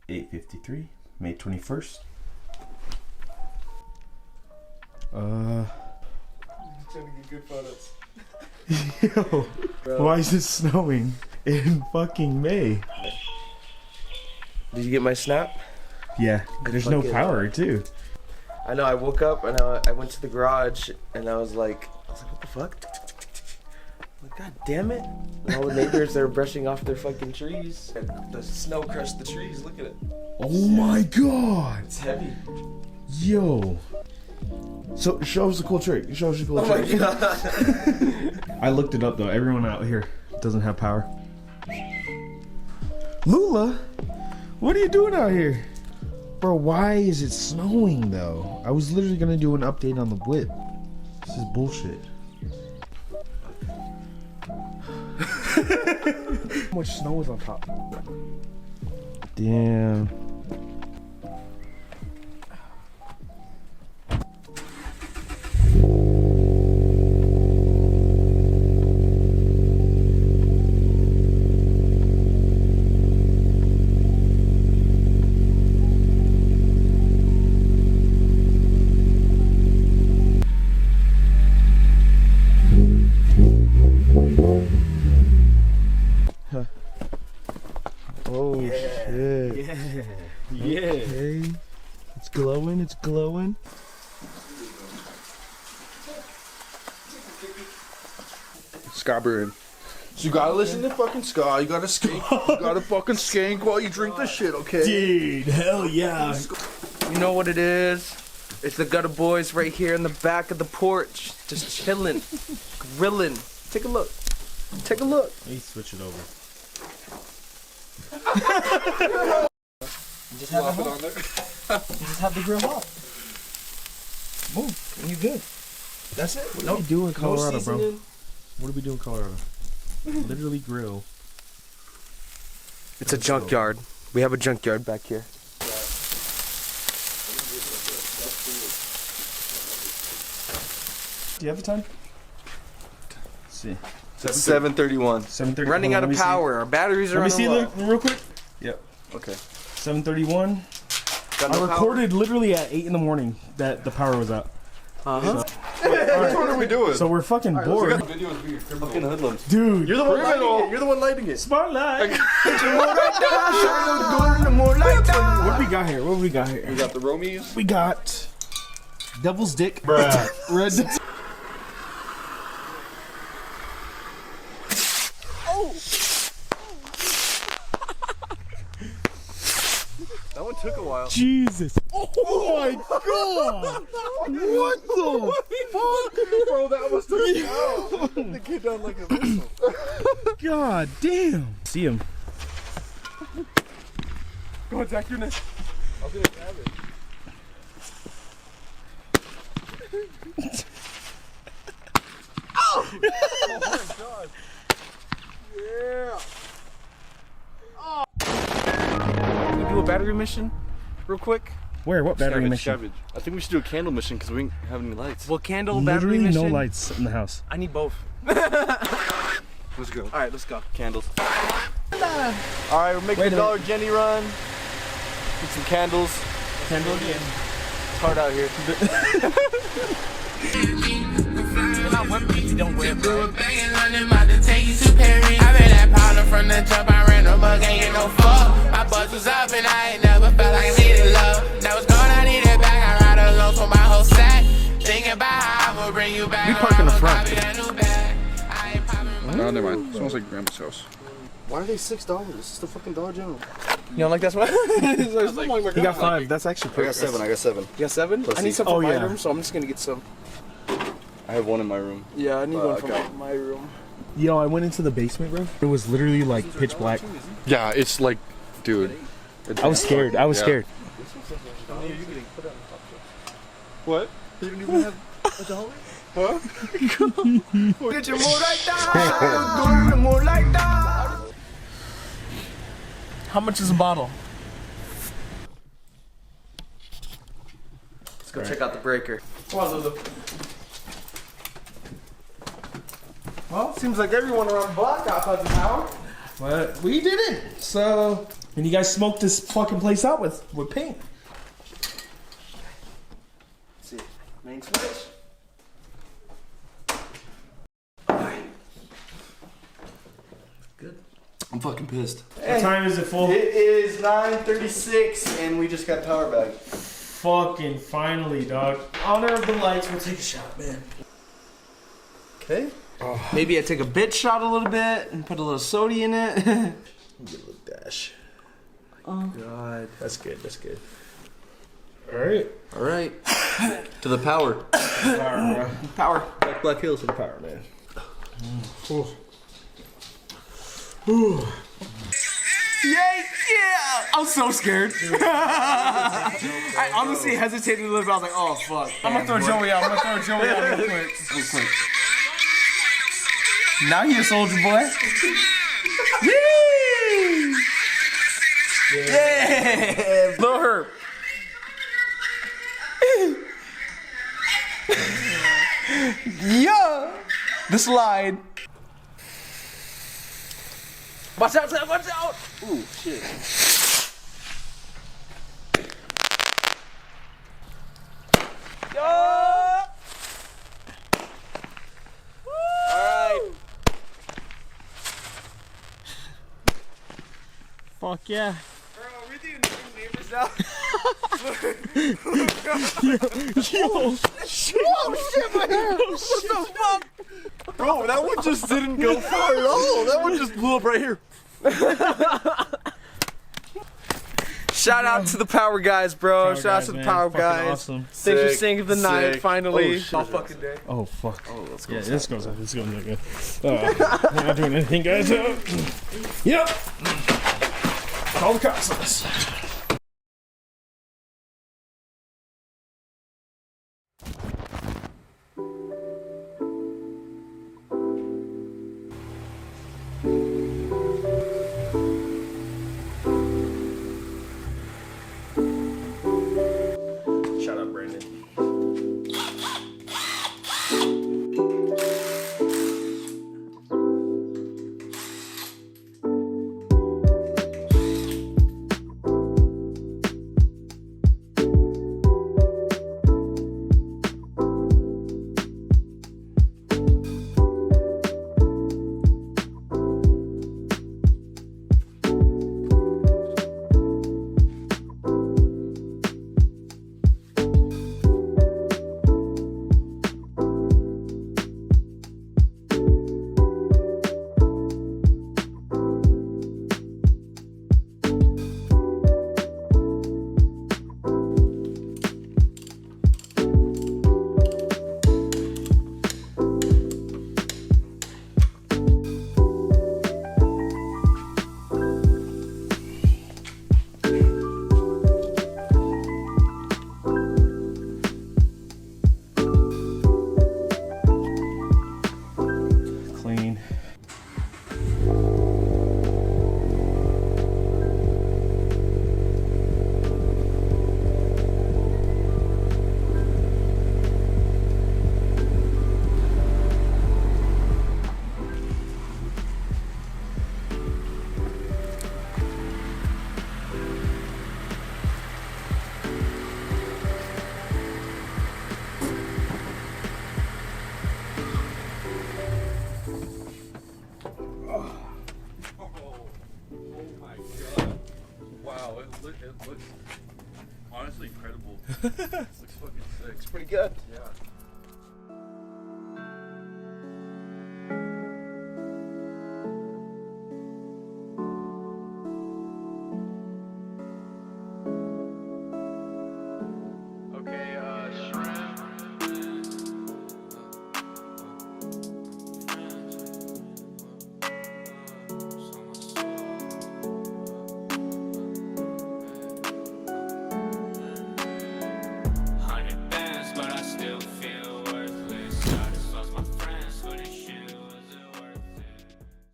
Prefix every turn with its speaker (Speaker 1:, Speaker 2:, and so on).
Speaker 1: 8:53, May 21st.
Speaker 2: Trying to get good photos. Yo, why is it snowing in fucking May?
Speaker 3: Did you get my snap?
Speaker 2: Yeah, there's no power too.
Speaker 3: I know, I woke up and I went to the garage and I was like, what the fuck? I'm like, God damn it. And all the neighbors, they're brushing off their fucking trees. The snow crushed the trees, look at it.
Speaker 2: Oh my god.
Speaker 3: It's heavy.
Speaker 2: Yo. So show us the cool trick. Show us the cool trick.
Speaker 3: Oh my god.
Speaker 2: I looked it up though. Everyone out here doesn't have power. Lula, what are you doing out here? Bro, why is it snowing though? I was literally gonna do an update on the whip. This is bullshit. How much snow is on top? Damn. Oh shit.
Speaker 3: Yeah.
Speaker 2: Okay. It's glowing, it's glowing.
Speaker 4: Ska brewing. So you gotta listen to fucking ska, you gotta skank, you gotta fucking skank while you drink the shit, okay?
Speaker 2: Dude, hell yeah.
Speaker 3: You know what it is? It's the gutter boys right here in the back of the porch. Just chilling, grilling. Take a look. Take a look.
Speaker 2: Let me switch it over.
Speaker 3: Just have it on there. Just have the grill hot. Boom, and you good. That's it.
Speaker 2: What do we do in Colorado, bro?
Speaker 3: seasoning.
Speaker 2: What do we do in Colorado? Literally grill.
Speaker 3: It's a junkyard. We have a junkyard back here.
Speaker 2: Do you have the time? Let's see.
Speaker 3: It's 7:31.
Speaker 2: 7:30.
Speaker 3: Running out of power. Our batteries are
Speaker 2: Let me see
Speaker 3: low.
Speaker 2: real quick. Yep.
Speaker 4: Okay.
Speaker 2: 7:31.
Speaker 3: Got
Speaker 2: I
Speaker 3: no
Speaker 2: recorded literally at 8 in the morning that the power was out.
Speaker 3: Uh-huh.
Speaker 4: Which one are we doing?
Speaker 2: So we're fucking bored.
Speaker 4: Fucking hoodlums.
Speaker 2: Dude.
Speaker 3: You're the one lighting it. You're the one lighting it.
Speaker 2: Spotlight. What do we got here? What do we got here?
Speaker 4: We got the Romies.
Speaker 2: We got Devil's Dick.
Speaker 4: Bruh.
Speaker 2: Red.
Speaker 3: That one took a while.
Speaker 2: Jesus. Oh my god. What the fuck?
Speaker 4: Bro, that was the kid down like a missile.
Speaker 2: God damn. See him.
Speaker 4: Go on, Zach, you're next. I was gonna grab it. Oh my god. Yeah.
Speaker 3: Can we do a battery mission real quick?
Speaker 2: Where? What battery mission?
Speaker 4: I think we should do a candle mission because we don't have any lights.
Speaker 3: Well, candle battery
Speaker 2: Literally
Speaker 3: mission.
Speaker 2: no lights in the house.
Speaker 3: I need both.
Speaker 4: Let's go.
Speaker 3: All right, let's go.
Speaker 4: Candles. All right, we're making a Dollar Jenny run. Get some candles.
Speaker 3: Candle again.
Speaker 4: It's hard out here.
Speaker 3: Don't wear bro.
Speaker 5: From the jump, I ran no bug, ain't get no fuck. My buzz was up and I ain't never felt like I needed love. That was gone, I needed back. I ride alone for my whole sack. Thinking about how I'ma bring you back.
Speaker 4: We park in the front.
Speaker 5: No,
Speaker 4: never mind. It smells like Grandma's house.
Speaker 6: Why are they $6? This is the fucking Dollar General.
Speaker 3: You don't like that one?
Speaker 2: You got 5. That's actually
Speaker 6: I
Speaker 2: perfect.
Speaker 6: got 7. I got 7.
Speaker 3: You got 7? I need some
Speaker 2: Oh,
Speaker 3: for my
Speaker 2: yeah.
Speaker 3: room, so I'm just gonna get some.
Speaker 4: I have one in my room.
Speaker 3: Yeah, I need one for
Speaker 4: okay.
Speaker 3: my room.
Speaker 2: Yo, I went into the basement, bro. It was literally like pitch black.
Speaker 4: Yeah, it's like, dude.
Speaker 2: I was scared. I was scared.
Speaker 4: What?
Speaker 6: You don't even have a dollar?
Speaker 4: Huh?
Speaker 5: Get your mood like that.
Speaker 3: How much is a bottle? Let's go check out the breaker. Come on, Lulu. Well, seems like everyone around the block got fuzzy power.
Speaker 2: But we didn't. So And you guys smoked this fucking place out with paint.
Speaker 3: Let's see. Main switch. Good.
Speaker 4: I'm fucking pissed.
Speaker 2: What time is it, fool?
Speaker 3: It is 9:36 and we just got power back.
Speaker 2: Fucking finally, dog. Honor of the lights. We'll take a shot, man.
Speaker 3: Okay. Maybe I take a bit shot a little bit and put a little soda in it.
Speaker 2: Get a little dash.
Speaker 3: God.
Speaker 2: That's good. That's good. All right.
Speaker 4: All right. To the power.
Speaker 2: Power, bro.
Speaker 3: Power.
Speaker 2: Black Hills to the power, man.
Speaker 3: Yeah! I'm so scared. I honestly hesitated a little bit. I was like, oh, fuck. I'm gonna throw Joey out. real quick. Now you a soldier boy. Yeah! Blow her. Yeah! The slide. Watch out, Sam, watch out! Ooh, shit. Yo! Alright.
Speaker 2: Fuck yeah.
Speaker 3: Bro, we're doing neighbors now.
Speaker 2: Yo. Shit.
Speaker 3: Oh shit, my hair! What the fuck?
Speaker 4: Bro, that one just didn't go far at all. That one just blew up right here.
Speaker 3: Shout out to the power guys, bro. Shout out to the power guys.
Speaker 2: Awesome.
Speaker 3: Thanks for singing the night, finally.
Speaker 4: Oh, shit.
Speaker 3: All fucking day.
Speaker 2: Oh fuck.
Speaker 4: Oh, let's go.
Speaker 2: Yeah, this goes up. This goes up good. We're not doing anything, guys. Yep. Call the cops on us. Shut up, Brandon. Clean.
Speaker 4: Wow, it looks honestly incredible. It looks fucking sick.
Speaker 3: It's pretty good.
Speaker 4: Yeah.